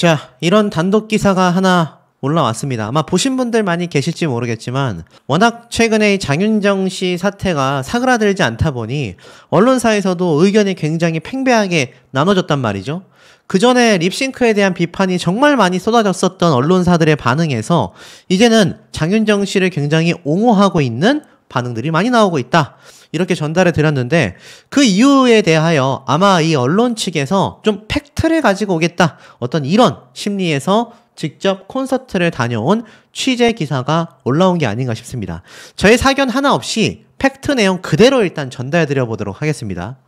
자, 이런 단독 기사가 하나 올라왔습니다. 아마 보신 분들 많이 계실지 모르겠지만 워낙 최근에 장윤정 씨 사태가 사그라들지 않다 보니 언론사에서도 의견이 굉장히 팽배하게 나눠졌단 말이죠. 그 전에 립싱크에 대한 비판이 정말 많이 쏟아졌었던 언론사들의 반응에서 이제는 장윤정 씨를 굉장히 옹호하고 있는 반응들이 많이 나오고 있다. 이렇게 전달해 드렸는데 그 이유에 대하여 아마 이 언론 측에서 좀 팩트를 가지고 오겠다. 어떤 이런 심리에서 직접 콘서트를 다녀온 취재 기사가 올라온 게 아닌가 싶습니다. 저의 사견 하나 없이 팩트 내용 그대로 일단 전달해 드려 보도록 하겠습니다.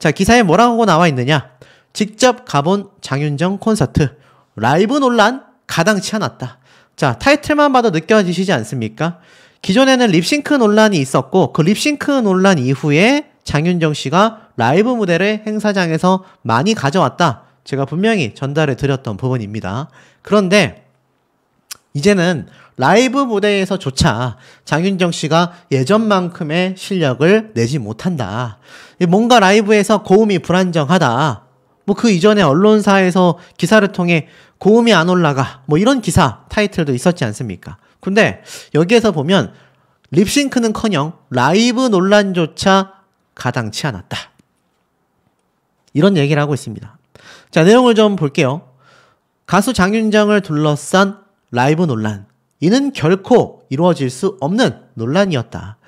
자, 기사에 뭐라고 나와 있느냐? 직접 가본 장윤정 콘서트. 라이브 논란 가당치 않았다. 자, 타이틀만 봐도 느껴지시지 않습니까? 기존에는 립싱크 논란이 있었고 그 립싱크 논란 이후에 장윤정 씨가 라이브 무대를 행사장에서 많이 가져왔다. 제가 분명히 전달해 드렸던 부분입니다. 그런데 이제는 라이브 무대에서조차 장윤정 씨가 예전만큼의 실력을 내지 못한다. 뭔가 라이브에서 고음이 불안정하다. 뭐 그 이전에 언론사에서 기사를 통해 고음이 안 올라가. 뭐 이런 기사 타이틀도 있었지 않습니까? 근데 여기에서 보면 립싱크는커녕 라이브 논란조차 가당치 않았다. 이런 얘기를 하고 있습니다. 자, 내용을 좀 볼게요. 가수 장윤정을 둘러싼 라이브 논란. 이는 결코 이루어질 수 없는 논란이었다.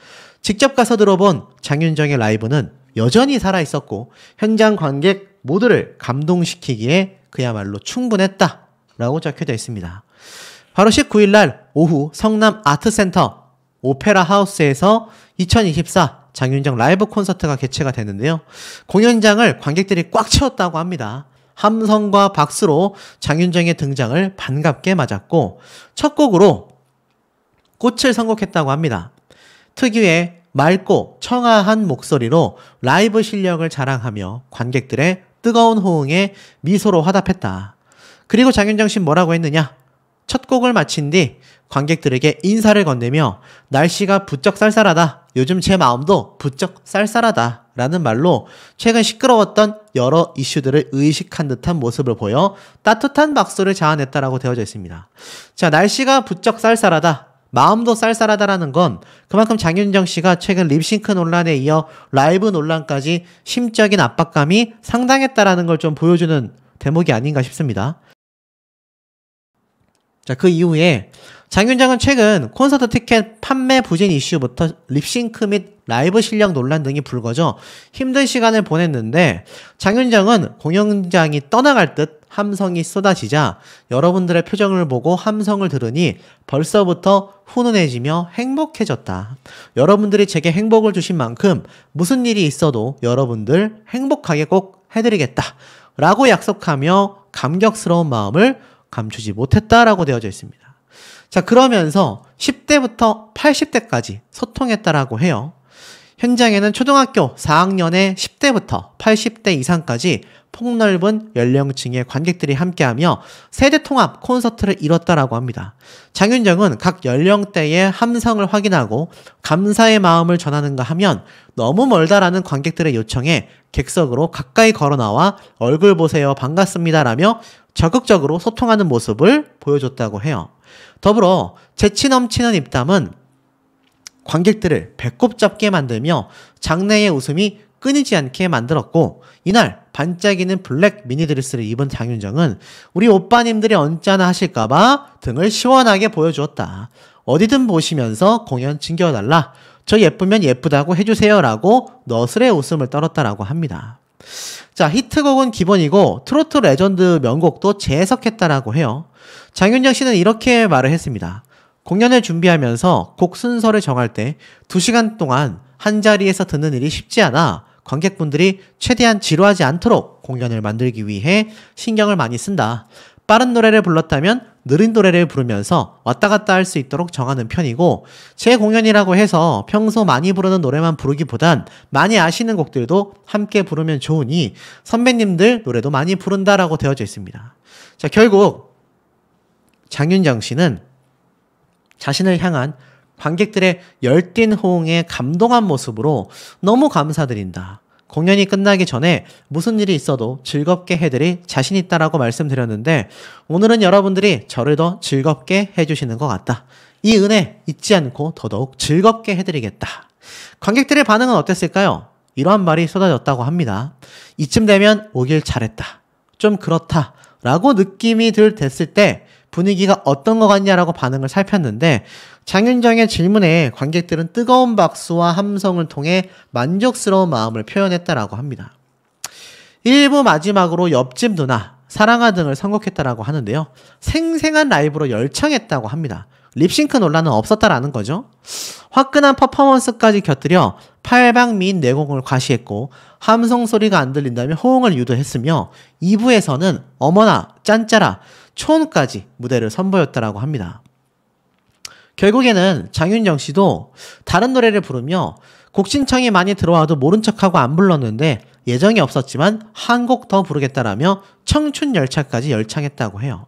직접 가서 들어본 장윤정의 라이브는 여전히 살아있었고 현장 관객 모두를 감동시키기에 그야말로 충분했다. 라고 적혀져 있습니다. 바로 19일 날 오후 성남 아트센터 오페라 하우스에서 2024 장윤정 라이브 콘서트가 개최가 됐는데요. 공연장을 관객들이 꽉 채웠다고 합니다. 함성과 박수로 장윤정의 등장을 반갑게 맞았고 첫 곡으로 꽃을 선곡했다고 합니다. 특유의 맑고 청아한 목소리로 라이브 실력을 자랑하며 관객들의 뜨거운 호응에 미소로 화답했다. 그리고 장윤정 씨는 뭐라고 했느냐? 첫 곡을 마친 뒤 관객들에게 인사를 건네며 날씨가 부쩍 쌀쌀하다. 요즘 제 마음도 부쩍 쌀쌀하다. 라는 말로 최근 시끄러웠던 여러 이슈들을 의식한 듯한 모습을 보여 따뜻한 박수를 자아냈다라고 되어져 있습니다. 자, 날씨가 부쩍 쌀쌀하다. 마음도 쌀쌀하다라는 건 그만큼 장윤정 씨가 최근 립싱크 논란에 이어 라이브 논란까지 심적인 압박감이 상당했다라는 걸 좀 보여주는 대목이 아닌가 싶습니다. 자, 그 이후에 장윤정은 최근 콘서트 티켓 판매 부진 이슈부터 립싱크 및 라이브 실력 논란 등이 불거져 힘든 시간을 보냈는데 장윤정은 공연장이 떠나갈 듯 함성이 쏟아지자 여러분들의 표정을 보고 함성을 들으니 벌써부터 훈훈해지며 행복해졌다. 여러분들이 제게 행복을 주신 만큼 무슨 일이 있어도 여러분들 행복하게 꼭 해드리겠다. 라고 약속하며 감격스러운 마음을 감추지 못했다라고 되어져 있습니다. 자, 그러면서 10대부터 80대까지 소통했다라고 해요. 현장에는 초등학교 4학년의 10대부터 80대 이상까지 폭넓은 연령층의 관객들이 함께하며 세대통합 콘서트를 이뤘다라고 합니다. 장윤정은 각 연령대의 함성을 확인하고 감사의 마음을 전하는가 하면 너무 멀다라는 관객들의 요청에 객석으로 가까이 걸어나와 얼굴 보세요 반갑습니다라며 적극적으로 소통하는 모습을 보여줬다고 해요. 더불어 재치 넘치는 입담은 관객들을 배꼽 잡게 만들며 장내의 웃음이 끊이지 않게 만들었고 이날 반짝이는 블랙 미니드레스를 입은 장윤정은 우리 오빠님들이 언짢아 하실까봐 등을 시원하게 보여주었다. 어디든 보시면서 공연 즐겨달라. 저 예쁘면 예쁘다고 해주세요 라고 너스레 웃음을 떨었다라고 합니다. 자, 히트곡은 기본이고 트로트 레전드 명곡도 재해석했다라고 해요. 장윤정 씨는 이렇게 말을 했습니다. 공연을 준비하면서 곡 순서를 정할 때 2시간 동안 한 자리에서 듣는 일이 쉽지 않아 관객분들이 최대한 지루하지 않도록 공연을 만들기 위해 신경을 많이 쓴다. 빠른 노래를 불렀다면 느린 노래를 부르면서 왔다 갔다 할 수 있도록 정하는 편이고 제 공연이라고 해서 평소 많이 부르는 노래만 부르기보단 많이 아시는 곡들도 함께 부르면 좋으니 선배님들 노래도 많이 부른다라고 되어져 있습니다. 자, 결국 장윤정 씨는 자신을 향한 관객들의 열띤 호응에 감동한 모습으로 너무 감사드린다. 공연이 끝나기 전에 무슨 일이 있어도 즐겁게 해드릴 자신 있다라고 말씀드렸는데 오늘은 여러분들이 저를 더 즐겁게 해주시는 것 같다. 이 은혜 잊지 않고 더더욱 즐겁게 해드리겠다. 관객들의 반응은 어땠을까요? 이러한 말이 쏟아졌다고 합니다. 이쯤 되면 오길 잘했다. 좀 그렇다. 라고 느낌이 됐을 때 분위기가 어떤 것 같냐라고 반응을 살폈는데 장윤정의 질문에 관객들은 뜨거운 박수와 함성을 통해 만족스러운 마음을 표현했다라고 합니다. 1부 마지막으로 옆집 누나, 사랑아 등을 선곡했다라고 하는데요. 생생한 라이브로 열창했다고 합니다. 립싱크 논란은 없었다라는 거죠. 화끈한 퍼포먼스까지 곁들여 팔방미인 내공을 과시했고 함성 소리가 안 들린다면 호응을 유도했으며 2부에서는 어머나 짠짜라 초혼까지 무대를 선보였다라고 합니다. 결국에는 장윤정 씨도 다른 노래를 부르며 곡 신청이 많이 들어와도 모른 척하고 안 불렀는데 예정이 없었지만 한 곡 더 부르겠다라며 청춘 열차까지 열창했다고 해요.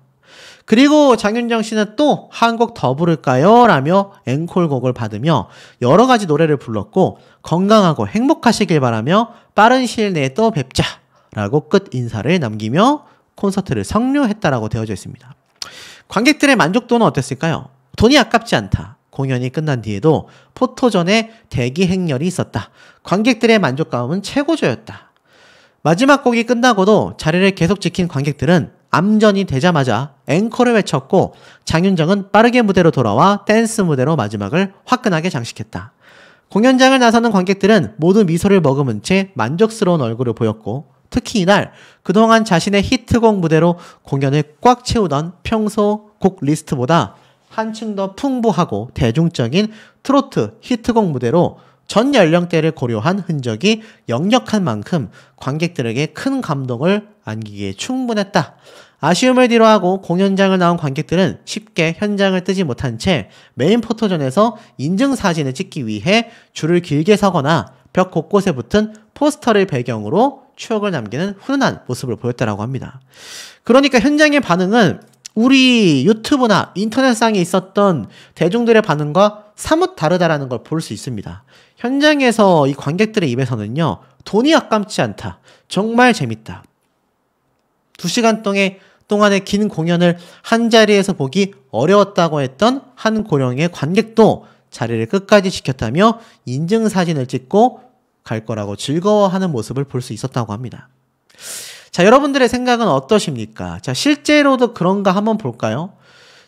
그리고 장윤정 씨는 또 한 곡 더 부를까요? 라며 앵콜곡을 받으며 여러 가지 노래를 불렀고 건강하고 행복하시길 바라며 빠른 시일 내에 또 뵙자 라고 끝 인사를 남기며 콘서트를 성료했다라고 되어져 있습니다. 관객들의 만족도는 어땠을까요? 돈이 아깝지 않다. 공연이 끝난 뒤에도 포토존에 대기 행렬이 있었다. 관객들의 만족감은 최고조였다. 마지막 곡이 끝나고도 자리를 계속 지킨 관객들은 암전이 되자마자 앵콜을 외쳤고 장윤정은 빠르게 무대로 돌아와 댄스 무대로 마지막을 화끈하게 장식했다. 공연장을 나서는 관객들은 모두 미소를 머금은 채 만족스러운 얼굴을 보였고 특히 이날 그동안 자신의 히트곡 무대로 공연을 꽉 채우던 평소 곡 리스트보다 한층 더 풍부하고 대중적인 트로트 히트곡 무대로 전 연령대를 고려한 흔적이 역력한 만큼 관객들에게 큰 감동을 안기기에 충분했다. 아쉬움을 뒤로하고 공연장을 나온 관객들은 쉽게 현장을 뜨지 못한 채 메인 포토존에서 인증사진을 찍기 위해 줄을 길게 서거나 벽 곳곳에 붙은 포스터를 배경으로 추억을 남기는 훈훈한 모습을 보였다라고 합니다. 그러니까 현장의 반응은 우리 유튜브나 인터넷상에 있었던 대중들의 반응과 사뭇 다르다라는 걸 볼 수 있습니다. 현장에서 이 관객들의 입에서는요, 돈이 아깝지 않다. 정말 재밌다. 2시간 동안의 긴 공연을 한 자리에서 보기 어려웠다고 했던 한 고령의 관객도 자리를 끝까지 지켰다며 인증사진을 찍고 갈 거라고 즐거워하는 모습을 볼 수 있었다고 합니다. 자, 여러분들의 생각은 어떠십니까? 자, 실제로도 그런가 한번 볼까요?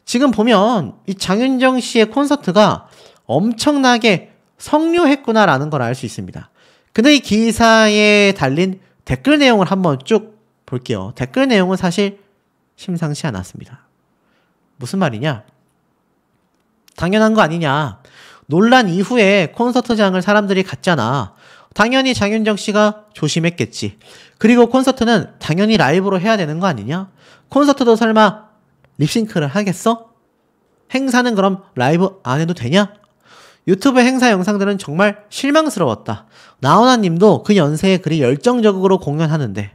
지금 보면 이 장윤정 씨의 콘서트가 엄청나게 성료했구나라는 걸 알 수 있습니다. 근데 이 기사에 달린 댓글 내용을 한번 쭉 볼게요. 댓글 내용은 사실 심상치 않았습니다. 무슨 말이냐? 당연한 거 아니냐? 논란 이후에 콘서트장을 사람들이 갔잖아. 당연히 장윤정 씨가 조심했겠지. 그리고 콘서트는 당연히 라이브로 해야 되는 거 아니냐? 콘서트도 설마 립싱크를 하겠어? 행사는 그럼 라이브 안 해도 되냐? 유튜브 행사 영상들은 정말 실망스러웠다. 나훈아 님도 그 연세에 그리 열정적으로 공연하는데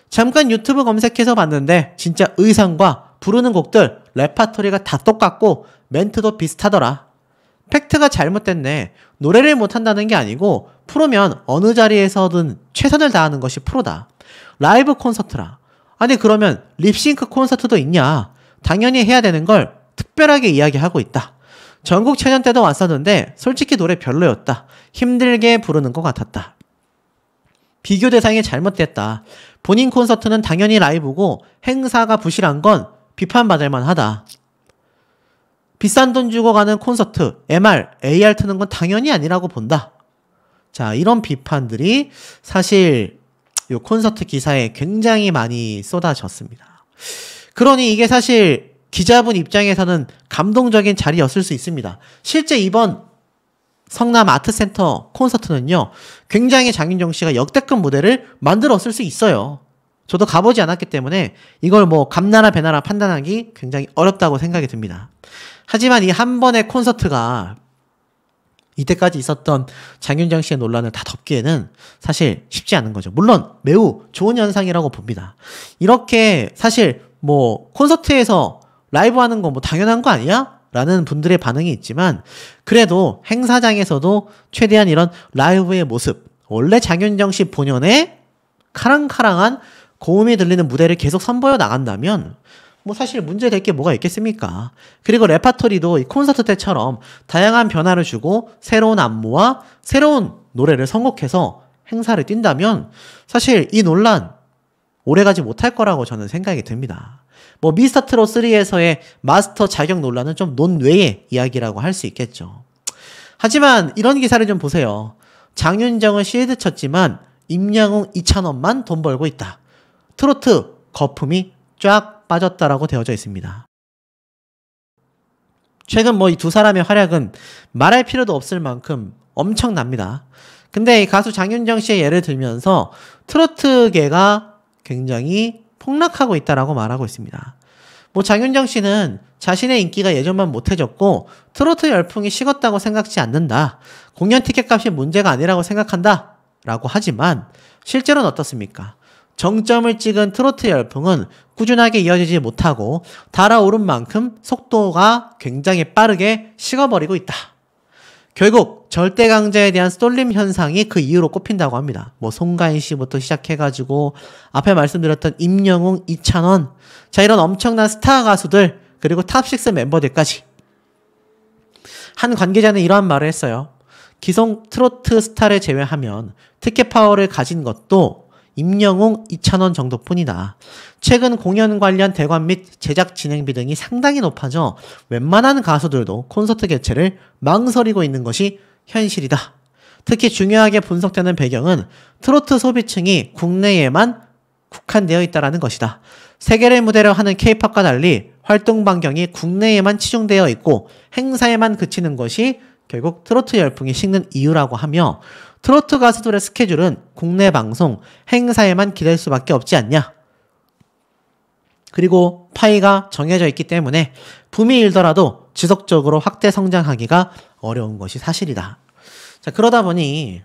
잠깐 유튜브 검색해서 봤는데 진짜 의상과 부르는 곡들 레파토리가 다 똑같고 멘트도 비슷하더라. 팩트가 잘못됐네. 노래를 못한다는 게 아니고 프로면 어느 자리에서든 최선을 다하는 것이 프로다. 라이브 콘서트라. 아니 그러면 립싱크 콘서트도 있냐? 당연히 해야 되는 걸 특별하게 이야기하고 있다. 전국체전 때도 왔었는데 솔직히 노래 별로였다. 힘들게 부르는 것 같았다. 비교 대상이 잘못됐다. 본인 콘서트는 당연히 라이브고 행사가 부실한 건 비판받을 만하다. 비싼 돈 주고 가는 콘서트, MR, AR 트는 건 당연히 아니라고 본다. 자, 이런 비판들이 사실 이 콘서트 기사에 굉장히 많이 쏟아졌습니다. 그러니 이게 사실 기자분 입장에서는 감동적인 자리였을 수 있습니다. 실제 이번 성남 아트센터 콘서트는요, 굉장히 장윤정 씨가 역대급 무대를 만들었을 수 있어요. 저도 가보지 않았기 때문에 이걸 뭐 감나라 배나라 판단하기 굉장히 어렵다고 생각이 듭니다. 하지만 이 한 번의 콘서트가 이때까지 있었던 장윤정 씨의 논란을 다 덮기에는 사실 쉽지 않은 거죠. 물론 매우 좋은 현상이라고 봅니다. 이렇게 사실 뭐 콘서트에서 라이브 하는 거 뭐 당연한 거 아니야? 라는 분들의 반응이 있지만 그래도 행사장에서도 최대한 이런 라이브의 모습, 원래 장윤정 씨 본연의 카랑카랑한 고음이 들리는 무대를 계속 선보여 나간다면 뭐 사실 문제될 게 뭐가 있겠습니까? 그리고 레파토리도 이 콘서트 때처럼 다양한 변화를 주고 새로운 안무와 새로운 노래를 선곡해서 행사를 뛴다면 사실 이 논란 오래가지 못할 거라고 저는 생각이 듭니다. 뭐 미스터트롯 3에서의 마스터 자격 논란은 좀 논외의 이야기라고 할 수 있겠죠. 하지만 이런 기사를 좀 보세요. 장윤정은 실드 쳤지만 임영웅 2,000원만 돈 벌고 있다. 트로트 거품이 쫙 빠졌다라고 되어져 있습니다. 최근 뭐 이 두 사람의 활약은 말할 필요도 없을 만큼 엄청납니다. 근데 이 가수 장윤정 씨의 예를 들면서 트로트계가 굉장히 폭락하고 있다라고 말하고 있습니다. 뭐 장윤정 씨는 자신의 인기가 예전만 못해졌고 트로트 열풍이 식었다고 생각지 않는다. 공연 티켓값이 문제가 아니라고 생각한다. 라고 하지만 실제로는 어떻습니까? 정점을 찍은 트로트 열풍은 꾸준하게 이어지지 못하고 달아오른 만큼 속도가 굉장히 빠르게 식어버리고 있다. 결국 절대강자에 대한 쏠림 현상이 그 이유로 꼽힌다고 합니다. 뭐 송가인 씨부터 시작해가지고 앞에 말씀드렸던 임영웅, 이찬원, 자 이런 엄청난 스타 가수들 그리고 탑6 멤버들까지. 한 관계자는 이러한 말을 했어요. 기성 트로트 스타를 제외하면 티켓 파워를 가진 것도 임영웅, 이찬원 정도뿐이다. 최근 공연 관련 대관 및 제작 진행비 등이 상당히 높아져 웬만한 가수들도 콘서트 개최를 망설이고 있는 것이 현실이다. 특히 중요하게 분석되는 배경은 트로트 소비층이 국내에만 국한되어 있다는 것이다. 세계를 무대로 하는 K-팝과 달리 활동 반경이 국내에만 치중되어 있고 행사에만 그치는 것이 결국 트로트 열풍이 식는 이유라고 하며 트로트 가수들의 스케줄은 국내 방송, 행사에만 기댈 수밖에 없지 않냐. 그리고 파이가 정해져 있기 때문에 붐이 일더라도 지속적으로 확대 성장하기가 어려운 것이 사실이다. 자, 그러다 보니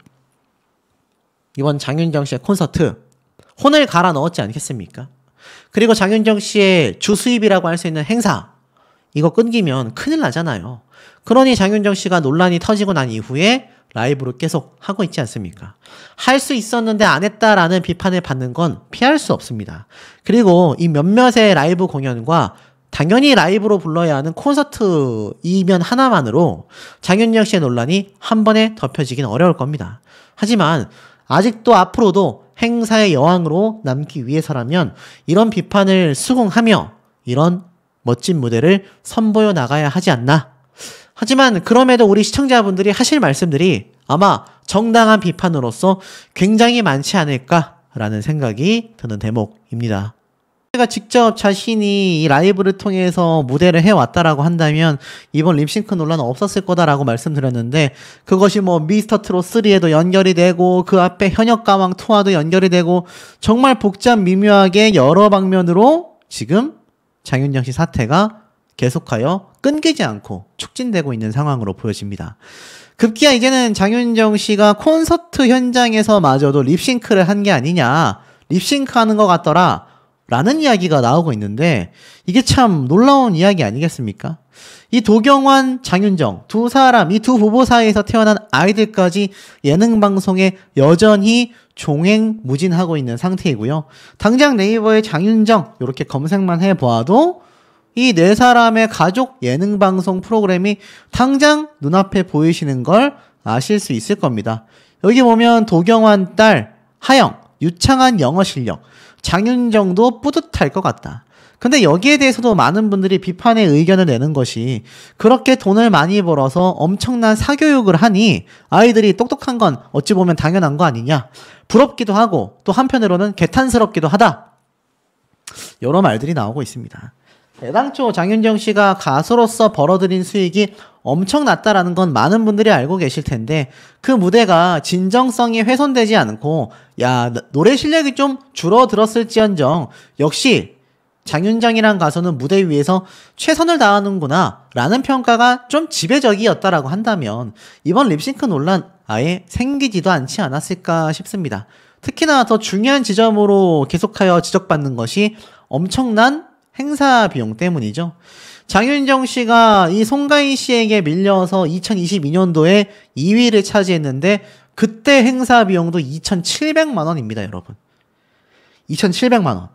이번 장윤정 씨의 콘서트 혼을 갈아 넣었지 않겠습니까? 그리고 장윤정 씨의 주 수입이라고 할 수 있는 행사 이거 끊기면 큰일 나잖아요. 그러니 장윤정 씨가 논란이 터지고 난 이후에 라이브를 계속 하고 있지 않습니까? 할 수 있었는데 안 했다라는 비판을 받는 건 피할 수 없습니다. 그리고 이 몇몇의 라이브 공연과 당연히 라이브로 불러야 하는 콘서트 이면 하나만으로 장윤정 씨의 논란이 한 번에 덮여지긴 어려울 겁니다. 하지만 아직도 앞으로도 행사의 여왕으로 남기 위해서라면 이런 비판을 수긍하며 이런 멋진 무대를 선보여 나가야 하지 않나. 하지만 그럼에도 우리 시청자분들이 하실 말씀들이 아마 정당한 비판으로서 굉장히 많지 않을까라는 생각이 드는 대목입니다. 제가 직접 자신이 이 라이브를 통해서 무대를 해왔다라고 한다면 이번 립싱크 논란은 없었을 거다라고 말씀드렸는데 그것이 뭐 미스터트롯 3에도 연결이 되고 그 앞에 현역가왕 투어도 연결이 되고 정말 복잡 미묘하게 여러 방면으로 지금 장윤정 씨 사태가 계속하여 끊기지 않고 촉진되고 있는 상황으로 보여집니다. 급기야 이제는 장윤정 씨가 콘서트 현장에서마저도 립싱크를 한 게 아니냐, 립싱크 하는 것 같더라 라는 이야기가 나오고 있는데 이게 참 놀라운 이야기 아니겠습니까? 이 도경완, 장윤정 두 사람, 이 두 부부 사이에서 태어난 아이들까지 예능방송에 여전히 종횡무진하고 있는 상태이고요. 당장 네이버에 장윤정 이렇게 검색만 해보아도 이 네 사람의 가족 예능방송 프로그램이 당장 눈앞에 보이시는 걸 아실 수 있을 겁니다. 여기 보면 도경완 딸 하영, 유창한 영어 실력, 장윤정도 뿌듯할 것 같다. 근데 여기에 대해서도 많은 분들이 비판의 의견을 내는 것이 그렇게 돈을 많이 벌어서 엄청난 사교육을 하니 아이들이 똑똑한 건 어찌 보면 당연한 거 아니냐. 부럽기도 하고 또 한편으로는 개탄스럽기도 하다. 여러 말들이 나오고 있습니다. 애당초 장윤정 씨가 가수로서 벌어들인 수익이 엄청났다라는 건 많은 분들이 알고 계실 텐데 그 무대가 진정성이 훼손되지 않고 야 노래 실력이 좀 줄어들었을지언정 역시 장윤정이란 가수는 무대 위에서 최선을 다하는구나 라는 평가가 좀 지배적이었다라고 한다면 이번 립싱크 논란 아예 생기지도 않지 않았을까 싶습니다. 특히나 더 중요한 지점으로 계속하여 지적받는 것이 엄청난 행사 비용 때문이죠. 장윤정 씨가 이 송가인 씨에게 밀려서 2022년도에 2위를 차지했는데 그때 행사 비용도 2,700만 원입니다, 여러분. 2,700만 원.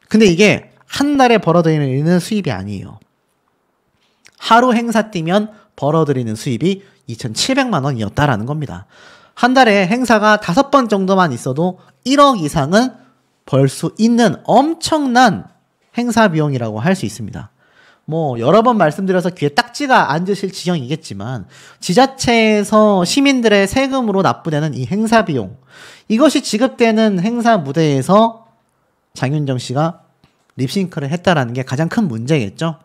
근데 이게 한 달에 벌어들이는 수입이 아니에요. 하루 행사 뛰면 벌어들이는 수입이 2,700만 원이었다라는 겁니다. 한 달에 행사가 5번 정도만 있어도 1억 이상은 벌 수 있는 엄청난 행사 비용이라고 할 수 있습니다. 뭐 여러 번 말씀드려서 귀에 딱지가 앉으실 지경이겠지만 지자체에서 시민들의 세금으로 납부되는 이 행사 비용, 이것이 지급되는 행사 무대에서 장윤정 씨가 립싱크를 했다라는 게 가장 큰 문제겠죠.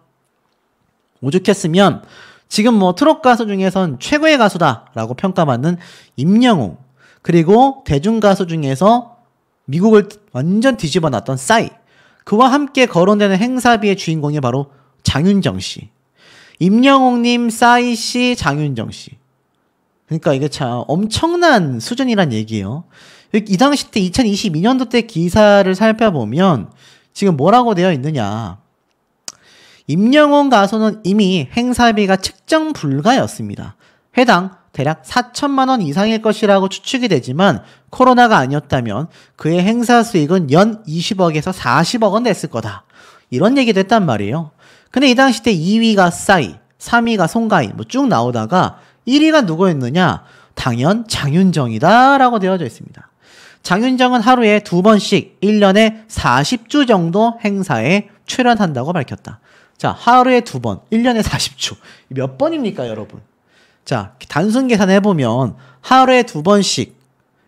오죽했으면 지금 뭐 트롯 가수 중에선 최고의 가수다라고 평가받는 임영웅, 그리고 대중 가수 중에서 미국을 완전 뒤집어 놨던 싸이, 그와 함께 거론되는 행사비의 주인공이 바로 장윤정 씨. 임영웅님, 싸이 씨, 장윤정 씨. 그러니까 이게 참 엄청난 수준이란 얘기예요. 이 당시 때 2022년도 때 기사를 살펴보면 지금 뭐라고 되어 있느냐. 임영웅 가수는 이미 행사비가 측정 불가였습니다. 해당 대략 4천만 원 이상일 것이라고 추측이 되지만 코로나가 아니었다면 그의 행사 수익은 연 20억에서 40억 원 됐을 거다. 이런 얘기도 했단 말이에요. 근데 이 당시 때 2위가 싸이, 3위가 송가인 뭐 쭉 나오다가 1위가 누구였느냐? 당연 장윤정이다 라고 되어져 있습니다. 장윤정은 하루에 2번씩 1년에 40주 정도 행사에 출연한다고 밝혔다. 자, 하루에 2번, 1년에 40주. 몇 번입니까, 여러분? 자, 단순 계산해보면 하루에 2번씩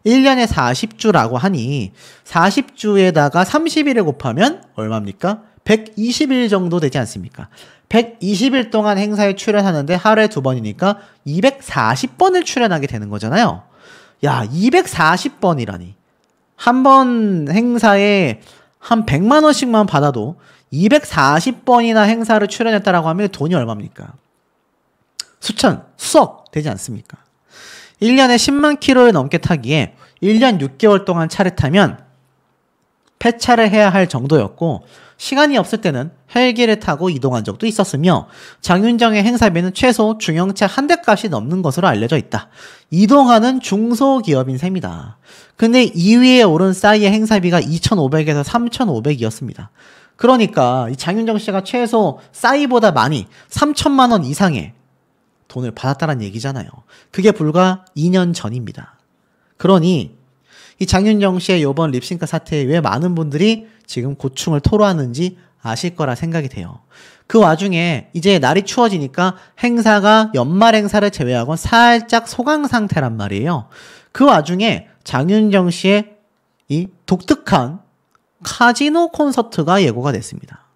1년에 40주라고 하니 40주에다가 30일을 곱하면 얼마입니까? 120일 정도 되지 않습니까? 120일 동안 행사에 출연하는데 하루에 2번이니까 240번을 출연하게 되는 거잖아요. 야, 240번이라니. 한 번 행사에 한 100만 원씩만 받아도 240번이나 행사를 출연했다라고 하면 돈이 얼마입니까? 수천, 수억 되지 않습니까? 1년에 10만 킬로를 넘게 타기에 1년 6개월 동안 차를 타면 폐차를 해야 할 정도였고 시간이 없을 때는 헬기를 타고 이동한 적도 있었으며 장윤정의 행사비는 최소 중형차 한 대 값이 넘는 것으로 알려져 있다. 이동하는 중소기업인 셈이다. 근데 2위에 오른 싸이의 행사비가 2,500에서 3,500이었습니다. 그러니까 이 장윤정 씨가 최소 싸이보다 많이 3천만 원 이상의 돈을 받았다는 얘기잖아요. 그게 불과 2년 전입니다. 그러니 이 장윤정 씨의 이번 립싱크 사태에 왜 많은 분들이 지금 고충을 토로하는지 아실 거라 생각이 돼요. 그 와중에 이제 날이 추워지니까 행사가 연말 행사를 제외하고는 살짝 소강 상태란 말이에요. 그 와중에 장윤정 씨의 이 독특한 카지노 콘서트가 예고가 됐습니다.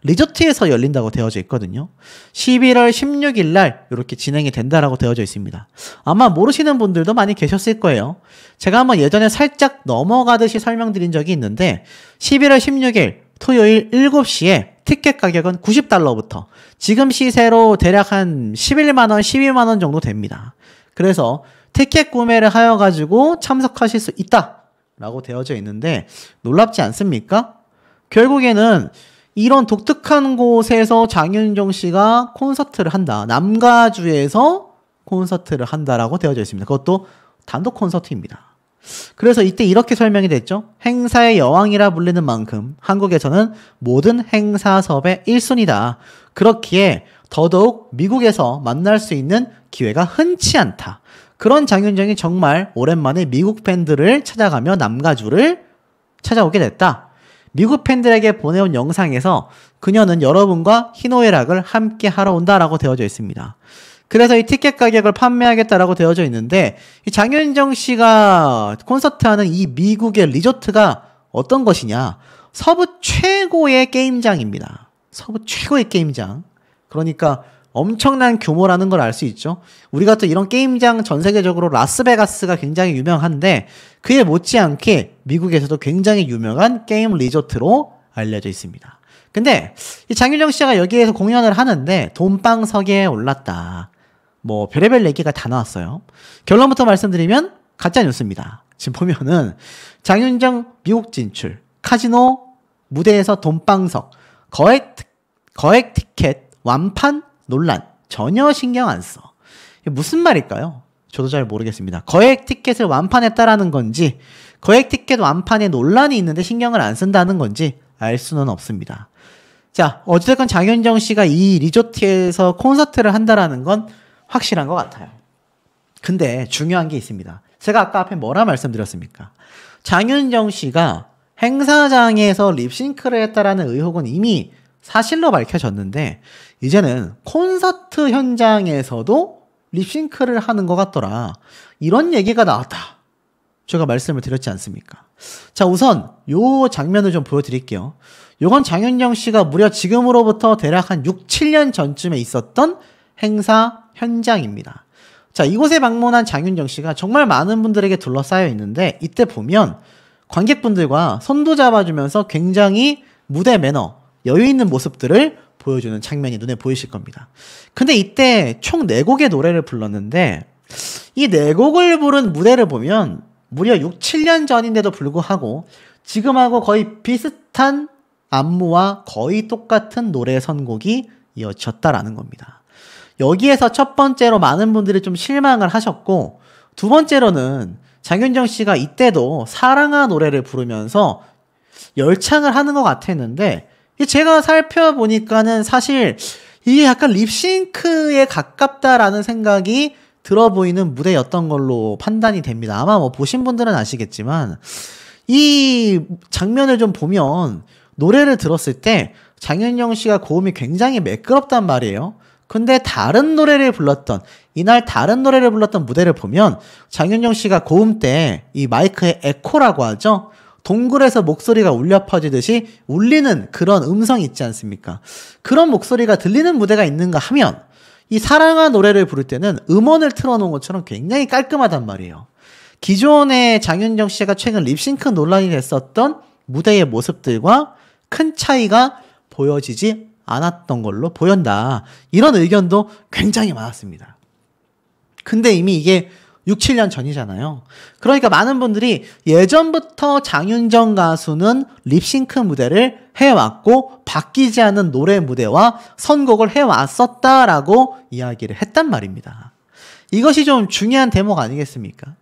리조트에서 열린다고 되어져 있거든요. 11월 16일 날 이렇게 진행이 된다라고 되어져 있습니다. 아마 모르시는 분들도 많이 계셨을 거예요. 제가 한번 예전에 살짝 넘어가듯이 설명드린 적이 있는데 11월 16일 토요일 7시에 티켓 가격은 $90부터 지금 시세로 대략 한 11만 원, 12만 원 정도 됩니다. 그래서 티켓 구매를 하여가지고 참석하실 수 있다라고 되어져 있는데 놀랍지 않습니까? 결국에는 이런 독특한 곳에서 장윤정 씨가 콘서트를 한다. 남가주에서 콘서트를 한다라고 되어져 있습니다. 그것도 단독 콘서트입니다. 그래서 이때 이렇게 설명이 됐죠. 행사의 여왕이라 불리는 만큼 한국에서는 모든 행사 섭의 1순위다. 그렇기에 더더욱 미국에서 만날 수 있는 기회가 흔치 않다. 그런 장윤정이 정말 오랜만에 미국 팬들을 찾아가며 남가주를 찾아오게 됐다. 미국 팬들에게 보내온 영상에서 그녀는 여러분과 희노애락을 함께 하러 온다라고 되어져 있습니다. 그래서 이 티켓 가격을 판매하겠다라고 되어져 있는데 이 장윤정 씨가 콘서트하는 이 미국의 리조트가 어떤 것이냐? 서부 최고의 게임장입니다. 서부 최고의 게임장. 그러니까 엄청난 규모라는 걸 알 수 있죠. 우리가 또 이런 게임장 전 세계적으로 라스베가스가 굉장히 유명한데 그에 못지않게 미국에서도 굉장히 유명한 게임 리조트로 알려져 있습니다. 근데 이 장윤정 씨가 여기에서 공연을 하는데 돈방석에 올랐다. 뭐 별의별 얘기가 다 나왔어요. 결론부터 말씀드리면 가짜 뉴스입니다. 지금 보면은 장윤정 미국 진출, 카지노 무대에서 돈방석, 거액 티켓 완판 논란 전혀 신경 안 써. 이게 무슨 말일까요? 저도 잘 모르겠습니다. 거액 티켓을 완판했다라는 건지 거액 티켓 완판에 논란이 있는데 신경을 안 쓴다는 건지 알 수는 없습니다. 자, 어쨌든 장윤정 씨가 이 리조트에서 콘서트를 한다라는 건 확실한 것 같아요. 근데 중요한 게 있습니다. 제가 아까 앞에 뭐라 말씀드렸습니까? 장윤정 씨가 행사장에서 립싱크를 했다라는 의혹은 이미 사실로 밝혀졌는데 이제는 콘서트 현장에서도 립싱크를 하는 것 같더라. 이런 얘기가 나왔다. 제가 말씀을 드렸지 않습니까? 자, 우선 요 장면을 좀 보여드릴게요. 요건 장윤정 씨가 무려 지금으로부터 대략 한 6, 7년 전쯤에 있었던 행사 현장입니다. 자, 이곳에 방문한 장윤정 씨가 정말 많은 분들에게 둘러싸여 있는데 이때 보면 관객분들과 손도 잡아주면서 굉장히 무대 매너, 여유 있는 모습들을 보여주는 장면이 눈에 보이실 겁니다. 근데 이때 총 4곡의 노래를 불렀는데 이 4곡을 부른 무대를 보면 무려 6, 7년 전인데도 불구하고 지금하고 거의 비슷한 안무와 거의 똑같은 노래 선곡이 이어졌다라는 겁니다. 여기에서 첫 번째로 많은 분들이 좀 실망을 하셨고 두 번째로는 장윤정 씨가 이때도 사랑아 노래를 부르면서 열창을 하는 것 같았는데 제가 살펴보니까는 사실 이게 약간 립싱크에 가깝다라는 생각이 들어 보이는 무대였던 걸로 판단이 됩니다. 아마 뭐 보신 분들은 아시겠지만 이 장면을 좀 보면 노래를 들었을 때 장윤정 씨가 고음이 굉장히 매끄럽단 말이에요. 근데 다른 노래를 불렀던 이날 다른 노래를 불렀던 무대를 보면 장윤정 씨가 고음 때 이 마이크의 에코라고 하죠. 동굴에서 목소리가 울려 퍼지듯이 울리는 그런 음성이 있지 않습니까? 그런 목소리가 들리는 무대가 있는가 하면 이 사랑아 노래를 부를 때는 음원을 틀어놓은 것처럼 굉장히 깔끔하단 말이에요. 기존에 장윤정 씨가 최근 립싱크 논란이 됐었던 무대의 모습들과 큰 차이가 보여지지 않았던 걸로 보인다. 이런 의견도 굉장히 많았습니다. 근데 이미 이게 6, 7년 전이잖아요. 그러니까 많은 분들이 예전부터 장윤정 가수는 립싱크 무대를 해왔고 바뀌지 않은 노래 무대와 선곡을 해왔었다라고 이야기를 했단 말입니다. 이것이 좀 중요한 대목 아니겠습니까?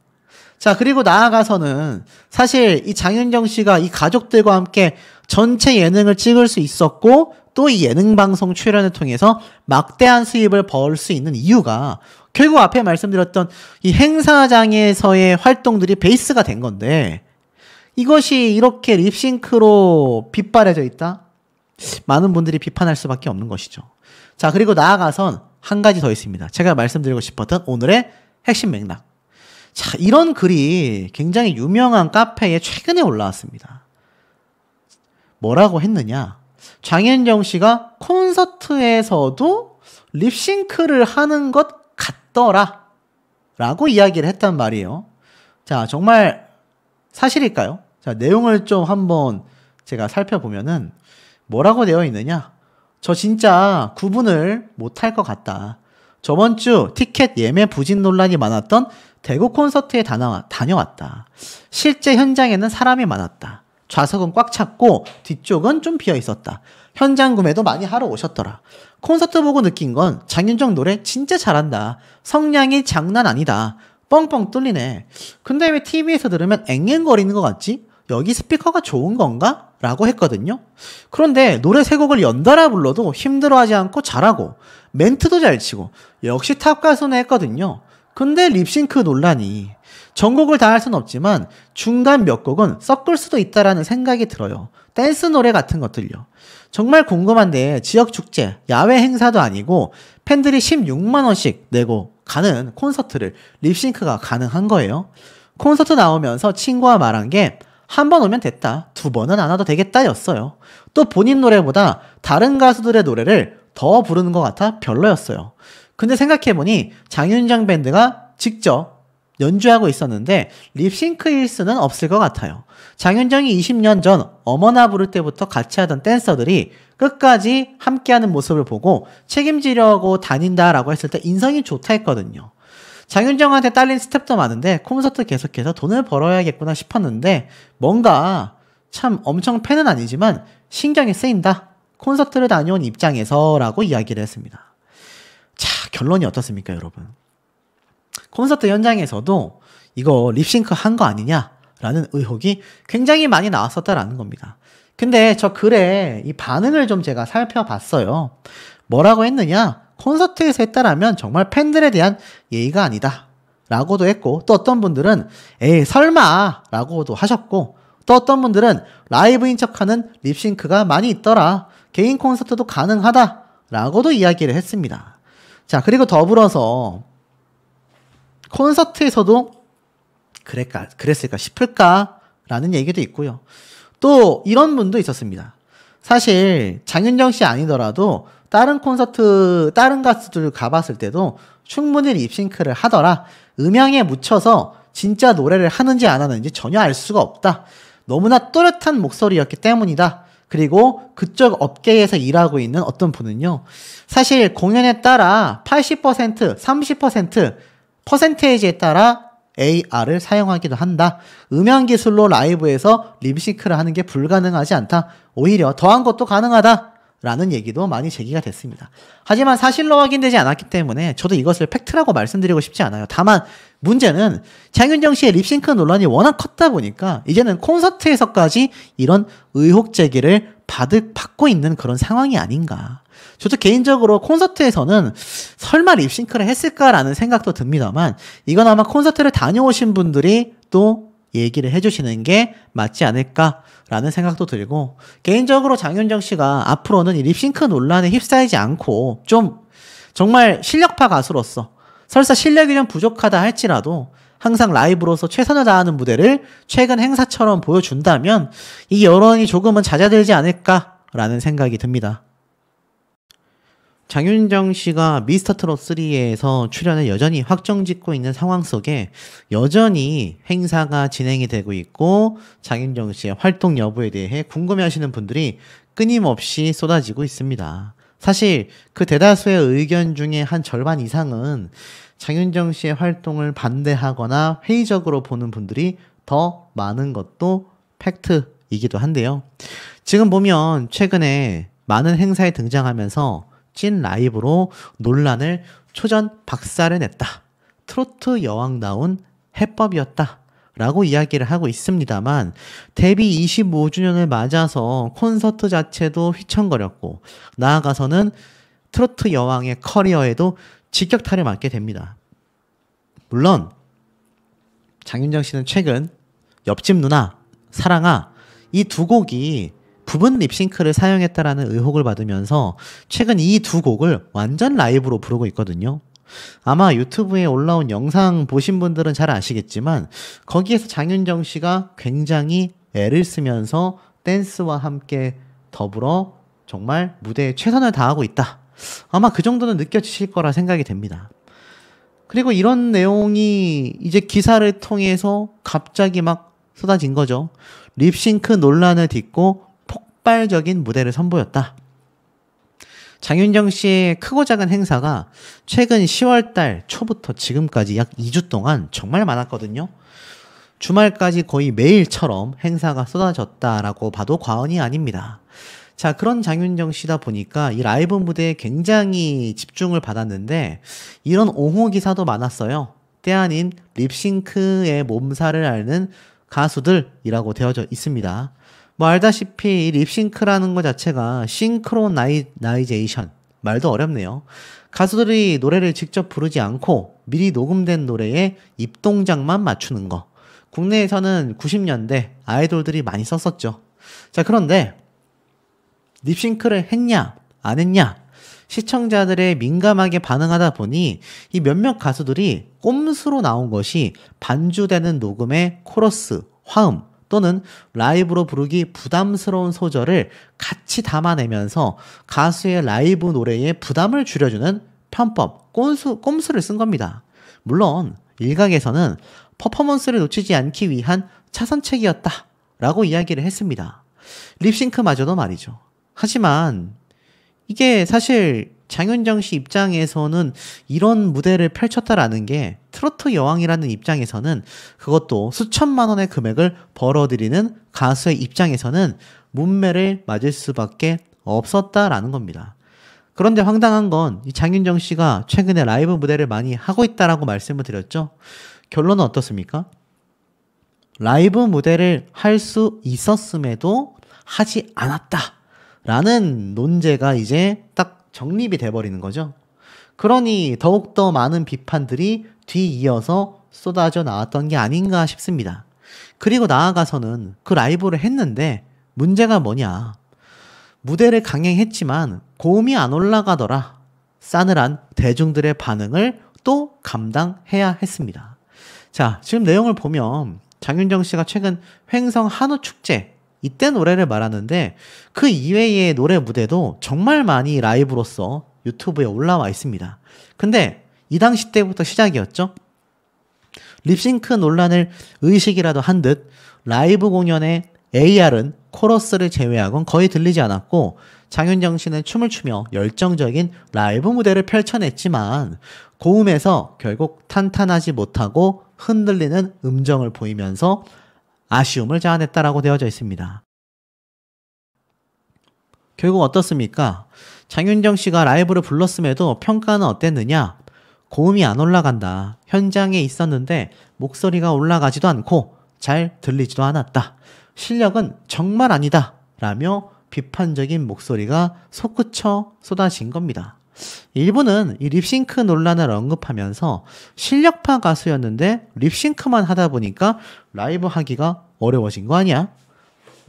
자, 그리고 나아가서는 사실 이 장윤정 씨가 이 가족들과 함께 전체 예능을 찍을 수 있었고 또 이 예능 방송 출연을 통해서 막대한 수입을 벌 수 있는 이유가 결국 앞에 말씀드렸던 이 행사장에서의 활동들이 베이스가 된 건데 이것이 이렇게 립싱크로 빗발해져 있다? 많은 분들이 비판할 수밖에 없는 것이죠. 자, 그리고 나아가선 한 가지 더 있습니다. 제가 말씀드리고 싶었던 오늘의 핵심 맥락. 자, 이런 글이 굉장히 유명한 카페에 최근에 올라왔습니다. 뭐라고 했느냐? 장윤정 씨가 콘서트에서도 립싱크를 하는 것 같더라 라고 이야기를 했단 말이에요. 자, 정말 사실일까요? 자, 내용을 좀 한번 제가 살펴보면은 뭐라고 되어 있느냐? 저 진짜 구분을 못할 것 같다. 저번 주 티켓 예매 부진 논란이 많았던 대구 콘서트에 다녀왔다. 실제 현장에는 사람이 많았다. 좌석은 꽉 찼고 뒤쪽은 좀 비어 있었다. 현장 구매도 많이 하러 오셨더라. 콘서트 보고 느낀 건 장윤정 노래 진짜 잘한다. 성량이 장난 아니다. 뻥뻥 뚫리네. 근데 왜 TV에서 들으면 앵앵거리는 것 같지? 여기 스피커가 좋은 건가? 라고 했거든요. 그런데 노래 3곡을 연달아 불러도 힘들어하지 않고 잘하고 멘트도 잘 치고 역시 탑 가수네 했거든요. 근데 립싱크 논란이 전곡을 다 할 순 없지만 중간 몇 곡은 섞을 수도 있다라는 생각이 들어요. 댄스 노래 같은 것들요. 정말 궁금한데 지역 축제, 야외 행사도 아니고 팬들이 16만 원씩 내고 가는 콘서트를 립싱크가 가능한 거예요. 콘서트 나오면서 친구와 말한 게 한 번 오면 됐다. 2번은 안 와도 되겠다 였어요. 또 본인 노래보다 다른 가수들의 노래를 더 부르는 것 같아 별로였어요. 근데 생각해보니 장윤정 밴드가 직접 연주하고 있었는데 립싱크일 수는 없을 것 같아요. 장윤정이 20년 전 어머나 부를 때부터 같이 하던 댄서들이 끝까지 함께하는 모습을 보고 책임지려고 다닌다라고 했을 때 인성이 좋다 했거든요. 장윤정한테 딸린 스텝도 많은데 콘서트 계속해서 돈을 벌어야겠구나 싶었는데 뭔가 참 엄청 팬은 아니지만 신경이 쓰인다. 콘서트를 다녀온 입장에서 라고 이야기를 했습니다. 자, 결론이 어떻습니까, 여러분? 콘서트 현장에서도 이거 립싱크 한 거 아니냐라는 의혹이 굉장히 많이 나왔었다라는 겁니다. 근데 저 글에 이 반응을 좀 제가 살펴봤어요. 뭐라고 했느냐? 콘서트에서 했다라면 정말 팬들에 대한 예의가 아니다 라고도 했고, 또 어떤 분들은 에이 설마 라고도 하셨고, 또 어떤 분들은 라이브인 척하는 립싱크가 많이 있더라, 개인 콘서트도 가능하다 라고도 이야기를 했습니다. 자, 그리고 더불어서 콘서트에서도 그랬을까 싶을까 라는 얘기도 있고요. 또 이런 분도 있었습니다. 사실 장윤정 씨 아니더라도 다른 콘서트, 다른 가수들 가봤을 때도 충분히 립싱크를 하더라. 음향에 묻혀서 진짜 노래를 하는지 안 하는지 전혀 알 수가 없다. 너무나 또렷한 목소리였기 때문이다. 그리고 그쪽 업계에서 일하고 있는 어떤 분은요, 사실 공연에 따라 80%, 30%, 퍼센테이지에 따라 AR을 사용하기도 한다. 음향 기술로 라이브에서 립싱크를 하는 게 불가능하지 않다. 오히려 더한 것도 가능하다 라는 얘기도 많이 제기가 됐습니다. 하지만 사실로 확인되지 않았기 때문에 저도 이것을 팩트라고 말씀드리고 싶지 않아요. 다만 문제는 장윤정 씨의 립싱크 논란이 워낙 컸다 보니까 이제는 콘서트에서까지 이런 의혹 제기를 받고 있는 그런 상황이 아닌가. 저도 개인적으로 콘서트에서는 설마 립싱크를 했을까라는 생각도 듭니다만, 이건 아마 콘서트를 다녀오신 분들이 또 얘기를 해주시는 게 맞지 않을까라는 생각도 들고, 개인적으로 장윤정 씨가 앞으로는 이 립싱크 논란에 휩싸이지 않고 좀 정말 실력파 가수로서 설사 실력이 좀 부족하다 할지라도 항상 라이브로서 최선을 다하는 무대를 최근 행사처럼 보여준다면 이 여론이 조금은 잦아들지 않을까라는 생각이 듭니다. 장윤정 씨가 미스터트롯 3에서 출연을 여전히 확정짓고 있는 상황 속에 여전히 행사가 진행이 되고 있고, 장윤정 씨의 활동 여부에 대해 궁금해하시는 분들이 끊임없이 쏟아지고 있습니다. 사실 그 대다수의 의견 중에 한 절반 이상은 장윤정 씨의 활동을 반대하거나 회의적으로 보는 분들이 더 많은 것도 팩트이기도 한데요. 지금 보면 최근에 많은 행사에 등장하면서 찐 라이브로 논란을 초전 박살을 냈다. 트로트 여왕다운 해법이었다 라고 이야기를 하고 있습니다만, 데뷔 25주년을 맞아서 콘서트 자체도 휘청거렸고, 나아가서는 트로트 여왕의 커리어에도 직격탄을 맞게 됩니다. 물론 장윤정 씨는 최근 옆집 누나, 사랑아 이 두 곡이 부분 립싱크를 사용했다라는 의혹을 받으면서 최근 이 두 곡을 완전 라이브로 부르고 있거든요. 아마 유튜브에 올라온 영상 보신 분들은 잘 아시겠지만 거기에서 장윤정 씨가 굉장히 애를 쓰면서 댄스와 함께 더불어 정말 무대에 최선을 다하고 있다. 아마 그 정도는 느껴지실 거라 생각이 됩니다. 그리고 이런 내용이 이제 기사를 통해서 갑자기 막 쏟아진 거죠. 립싱크 논란을 딛고 폭발적인 무대를 선보였다. 장윤정 씨의 크고 작은 행사가 최근 10월달 초부터 지금까지 약 2주 동안 정말 많았거든요. 주말까지 거의 매일처럼 행사가 쏟아졌다라고 봐도 과언이 아닙니다. 자, 그런 장윤정 씨다 보니까 이 라이브 무대에 굉장히 집중을 받았는데 이런 옹호 기사도 많았어요. 때 아닌 립싱크의 몸살을 앓는 가수들이라고 되어져 있습니다. 뭐 알다시피 이 립싱크라는 것 자체가 싱크로나이제이션, 말도 어렵네요. 가수들이 노래를 직접 부르지 않고 미리 녹음된 노래에 입동작만 맞추는 거. 국내에서는 90년대 아이돌들이 많이 썼었죠. 자, 그런데 립싱크를 했냐 안 했냐, 시청자들의 민감하게 반응하다 보니 이 몇몇 가수들이 꼼수로 나온 것이 반주되는 녹음의 코러스, 화음 또는 라이브로 부르기 부담스러운 소절을 같이 담아내면서 가수의 라이브 노래에 부담을 줄여주는 편법, 꼼수를 쓴 겁니다. 물론 일각에서는 퍼포먼스를 놓치지 않기 위한 차선책이었다 라고 이야기를 했습니다. 립싱크마저도 말이죠. 하지만 이게 사실 장윤정 씨 입장에서는 이런 무대를 펼쳤다라는 게 트로트 여왕이라는 입장에서는, 그것도 수천만 원의 금액을 벌어들이는 가수의 입장에서는 문매를 맞을 수밖에 없었다라는 겁니다. 그런데 황당한 건 이 장윤정 씨가 최근에 라이브 무대를 많이 하고 있다라고 말씀을 드렸죠. 결론은 어떻습니까? 라이브 무대를 할 수 있었음에도 하지 않았다라는 논제가 이제 딱 정립이 돼버리는 거죠. 그러니 더욱더 많은 비판들이 뒤이어서 쏟아져 나왔던 게 아닌가 싶습니다. 그리고 나아가서는 그 라이브를 했는데 문제가 뭐냐. 무대를 강행했지만 고음이 안 올라가더라. 싸늘한 대중들의 반응을 또 감당해야 했습니다. 자, 지금 내용을 보면 장윤정 씨가 최근 횡성 한우 축제 이때 노래를 말하는데 그 이외의 노래 무대도 정말 많이 라이브로서 유튜브에 올라와 있습니다. 근데 이 당시 때부터 시작이었죠. 립싱크 논란을 의식이라도 한 듯 라이브 공연의 AR은 코러스를 제외하곤 거의 들리지 않았고 장윤정 씨는 춤을 추며 열정적인 라이브 무대를 펼쳐냈지만 고음에서 결국 탄탄하지 못하고 흔들리는 음정을 보이면서 아쉬움을 자아냈다라고 되어져 있습니다. 결국 어떻습니까? 장윤정 씨가 라이브를 불렀음에도 평가는 어땠느냐? 고음이 안 올라간다. 현장에 있었는데 목소리가 올라가지도 않고 잘 들리지도 않았다. 실력은 정말 아니다. 라며 비판적인 목소리가 솟구쳐 쏟아진 겁니다. 일부는 이 립싱크 논란을 언급하면서 실력파 가수였는데 립싱크만 하다 보니까 라이브 하기가 어려워진 거 아니야?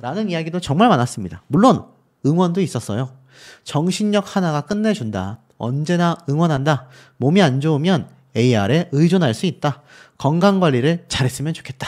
라는 이야기도 정말 많았습니다. 물론 응원도 있었어요. 정신력 하나가 끝내준다. 언제나 응원한다. 몸이 안 좋으면 AR에 의존할 수 있다. 건강관리를 잘했으면 좋겠다.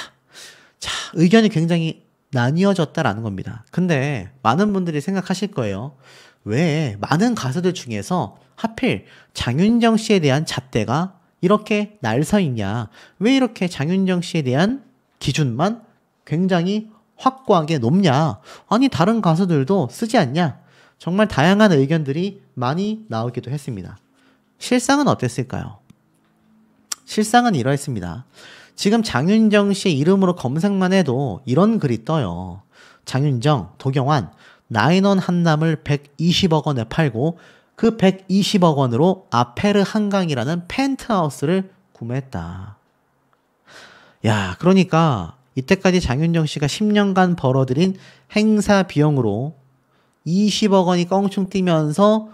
자, 의견이 굉장히 나뉘어졌다라는 겁니다. 근데 많은 분들이 생각하실 거예요. 왜 많은 가수들 중에서 하필 장윤정 씨에 대한 잣대가 이렇게 날서 있냐? 왜 이렇게 장윤정 씨에 대한 기준만 굉장히 확고하게 높냐? 아니 다른 가수들도 쓰지 않냐? 정말 다양한 의견들이 많이 나오기도 했습니다. 실상은 어땠을까요? 실상은 이러했습니다. 지금 장윤정 씨의 이름으로 검색만 해도 이런 글이 떠요. 장윤정, 도경환, 나인원 한남을 120억 원에 팔고 그 120억 원으로 아페르 한강이라는 펜트하우스를 구매했다. 야, 그러니까 이때까지 장윤정 씨가 10년간 벌어들인 행사 비용으로 20억 원이 껑충 뛰면서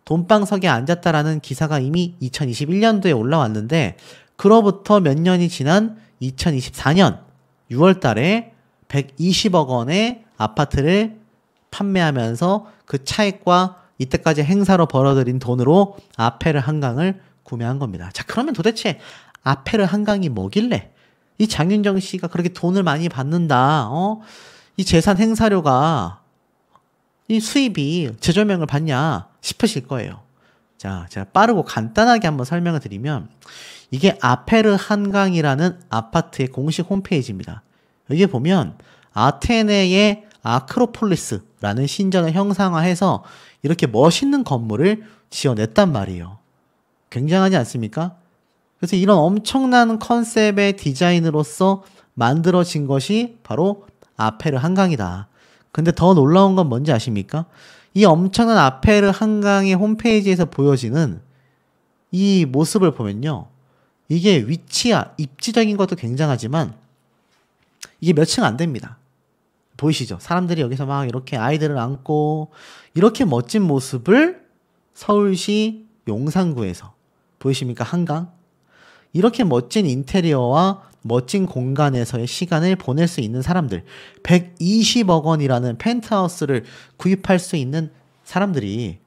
돈방석에 앉았다라는 기사가 이미 2021년도에 올라왔는데 그로부터 몇 년이 지난 2024년 6월 달에 120억 원의 아파트를 판매하면서 그 차익과 이때까지 행사로 벌어들인 돈으로 아페르 한강을 구매한 겁니다. 자, 그러면 도대체 아페르 한강이 뭐길래 이 장윤정 씨가 그렇게 돈을 많이 받는다. 이 재산 행사료가 이 수입이 재조명을 받냐 싶으실 거예요. 자, 제가 빠르고 간단하게 한번 설명을 드리면 이게 아페르 한강이라는 아파트의 공식 홈페이지입니다. 여기 보면 아테네의 아크로폴리스라는 신전을 형상화해서 이렇게 멋있는 건물을 지어냈단 말이에요. 굉장하지 않습니까? 그래서 이런 엄청난 컨셉의 디자인으로서 만들어진 것이 바로 아페르 한강이다. 근데 더 놀라운 건 뭔지 아십니까? 이 엄청난 아페르 한강의 홈페이지에서 보여지는 이 모습을 보면요. 이게 위치야, 입지적인 것도 굉장하지만 이게 몇 층 안 됩니다. 보이시죠? 사람들이 여기서 막 이렇게 아이들을 안고 이렇게 멋진 모습을 서울시 용산구에서 보이십니까? 한강? 이렇게 멋진 인테리어와 멋진 공간에서의 시간을 보낼 수 있는 사람들 120억 원이라는 펜트하우스를 구입할 수 있는 사람들이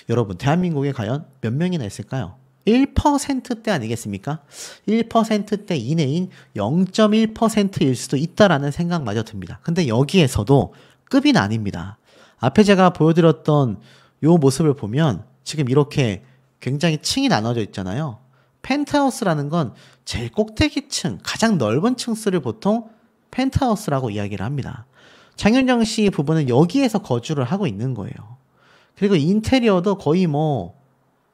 여러분 대한민국에 과연 몇 명이나 있을까요? 1%대 아니겠습니까? 1%대 이내인 0.1%일 수도 있다라는 생각마저 듭니다. 근데 여기에서도 급이 아닙니다. 앞에 제가 보여드렸던 요 모습을 보면 지금 이렇게 굉장히 층이 나눠져 있잖아요. 펜트하우스라는 건 제일 꼭대기층, 가장 넓은 층수를 보통 펜트하우스라고 이야기를 합니다. 장윤정 씨 부부는 여기에서 거주를 하고 있는 거예요. 그리고 인테리어도 거의 뭐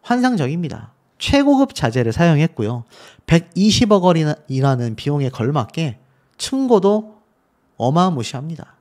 환상적입니다. 최고급 자재를 사용했고요. 120억 원이라는 비용에 걸맞게 층고도 어마무시합니다.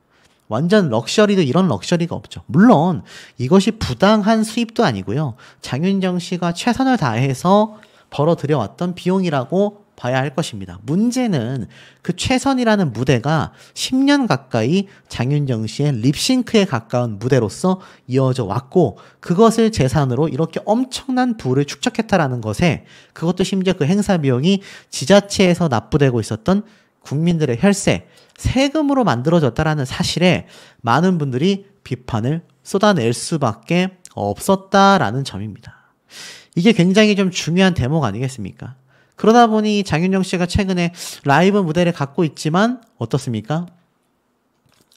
완전 럭셔리도 이런 럭셔리가 없죠. 물론 이것이 부당한 수입도 아니고요. 장윤정 씨가 최선을 다해서 벌어들여왔던 비용이라고 봐야 할 것입니다. 문제는 그 최선이라는 무대가 10년 가까이 장윤정 씨의 립싱크에 가까운 무대로서 이어져 왔고 그것을 재산으로 이렇게 엄청난 부를 축적했다라는 것에 그것도 심지어 그 행사 비용이 지자체에서 납부되고 있었던 국민들의 혈세, 세금으로 만들어졌다라는 사실에 많은 분들이 비판을 쏟아낼 수밖에 없었다라는 점입니다. 이게 굉장히 좀 중요한 대목 아니겠습니까? 그러다 보니 장윤정 씨가 최근에 라이브 무대를 갖고 있지만 어떻습니까?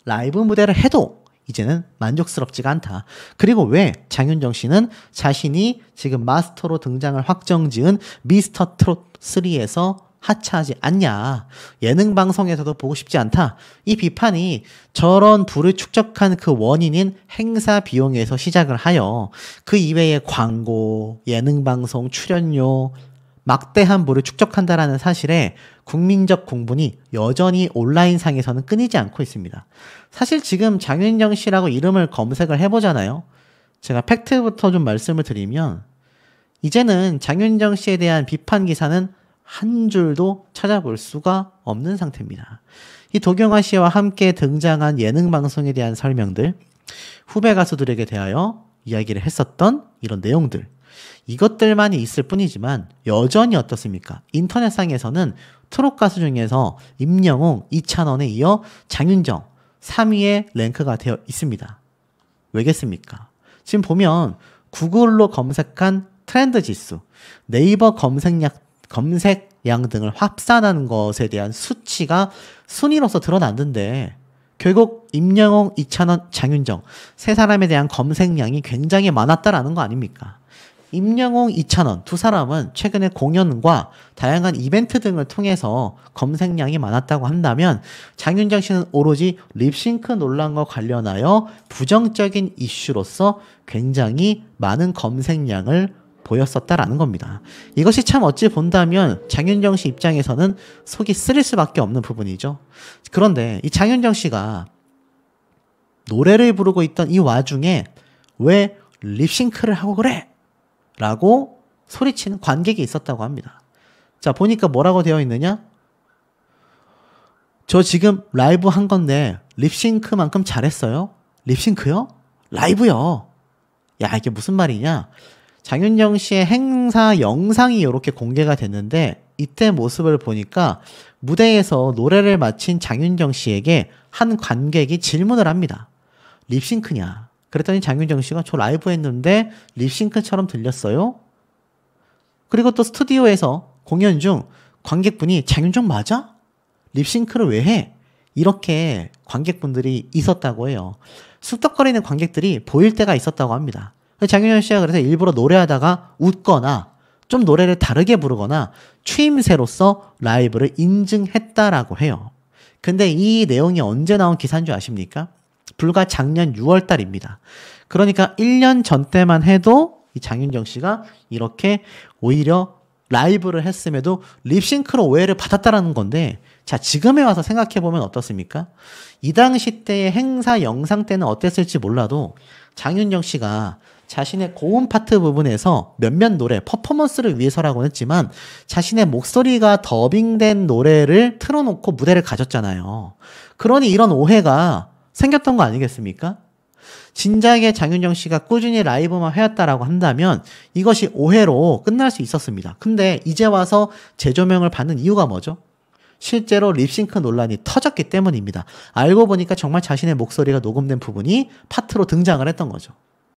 라이브 무대를 해도 이제는 만족스럽지가 않다. 그리고 왜 장윤정 씨는 자신이 지금 마스터로 등장을 확정지은 미스터 트롯 3에서 하차하지 않냐. 예능 방송에서도 보고 싶지 않다. 이 비판이 저런 부를 축적한 그 원인인 행사 비용에서 시작을 하여 그 이외의 광고, 예능 방송 출연료, 막대한 부를 축적한다라는 사실에 국민적 공분이 여전히 온라인상에서는 끊이지 않고 있습니다. 사실 지금 장윤정 씨라고 이름을 검색을 해보잖아요. 제가 팩트부터 좀 말씀을 드리면 이제는 장윤정 씨에 대한 비판 기사는 한 줄도 찾아볼 수가 없는 상태입니다. 이 도경아 씨와 함께 등장한 예능 방송에 대한 설명들, 후배 가수들에게 대하여 이야기를 했었던 이런 내용들, 이것들만이 있을 뿐이지만 여전히 어떻습니까? 인터넷상에서는 트롯 가수 중에서 임영웅, 이찬원에 이어 장윤정 3위에 랭크가 되어 있습니다. 왜겠습니까? 지금 보면 구글로 검색한 트렌드 지수, 네이버 검색량 등을 합산하는 것에 대한 수치가 순위로서 드러났는데 결국 임영웅, 이찬원, 장윤정 세 사람에 대한 검색량이 굉장히 많았다라는 거 아닙니까? 임영웅, 이찬원 두 사람은 최근에 공연과 다양한 이벤트 등을 통해서 검색량이 많았다고 한다면 장윤정 씨는 오로지 립싱크 논란과 관련하여 부정적인 이슈로서 굉장히 많은 검색량을 보였었다라는 겁니다. 이것이 참 어찌 본다면 장윤정 씨 입장에서는 속이 쓰릴 수밖에 없는 부분이죠. 그런데 이 장윤정 씨가 노래를 부르고 있던 이 와중에 왜 립싱크를 하고 그래? 라고 소리치는 관객이 있었다고 합니다. 자, 보니까 뭐라고 되어 있느냐? 저 지금 라이브 한 건데 립싱크만큼 잘했어요? 립싱크요? 라이브요. 야, 이게 무슨 말이냐? 장윤정 씨의 행사 영상이 이렇게 공개가 됐는데 이때 모습을 보니까 무대에서 노래를 마친 장윤정 씨에게 한 관객이 질문을 합니다. 립싱크냐? 그랬더니 장윤정 씨가 저 라이브 했는데 립싱크처럼 들렸어요? 그리고 또 스튜디오에서 공연 중 관객분이 장윤정 맞아? 립싱크를 왜 해? 이렇게 관객분들이 있었다고 해요. 쑥덕거리는 관객들이 보일 때가 있었다고 합니다. 장윤정 씨가 그래서 일부러 노래하다가 웃거나 좀 노래를 다르게 부르거나 추임새로서 라이브를 인증했다라고 해요. 근데 이 내용이 언제 나온 기사인 줄 아십니까? 불과 작년 6월 달입니다. 그러니까 1년 전 때만 해도 이 장윤정 씨가 이렇게 오히려 라이브를 했음에도 립싱크로 오해를 받았다라는 건데 자, 지금에 와서 생각해보면 어떻습니까? 이 당시 때의 행사 영상 때는 어땠을지 몰라도 장윤정 씨가 자신의 고음 파트 부분에서 몇몇 노래, 퍼포먼스를 위해서라고는 했지만 자신의 목소리가 더빙된 노래를 틀어놓고 무대를 가졌잖아요. 그러니 이런 오해가 생겼던 거 아니겠습니까? 진작에 장윤정 씨가 꾸준히 라이브만 해왔다라고 한다면 이것이 오해로 끝날 수 있었습니다. 근데 이제 와서 재조명을 받는 이유가 뭐죠? 실제로 립싱크 논란이 터졌기 때문입니다. 알고 보니까 정말 자신의 목소리가 녹음된 부분이 파트로 등장을 했던 거죠.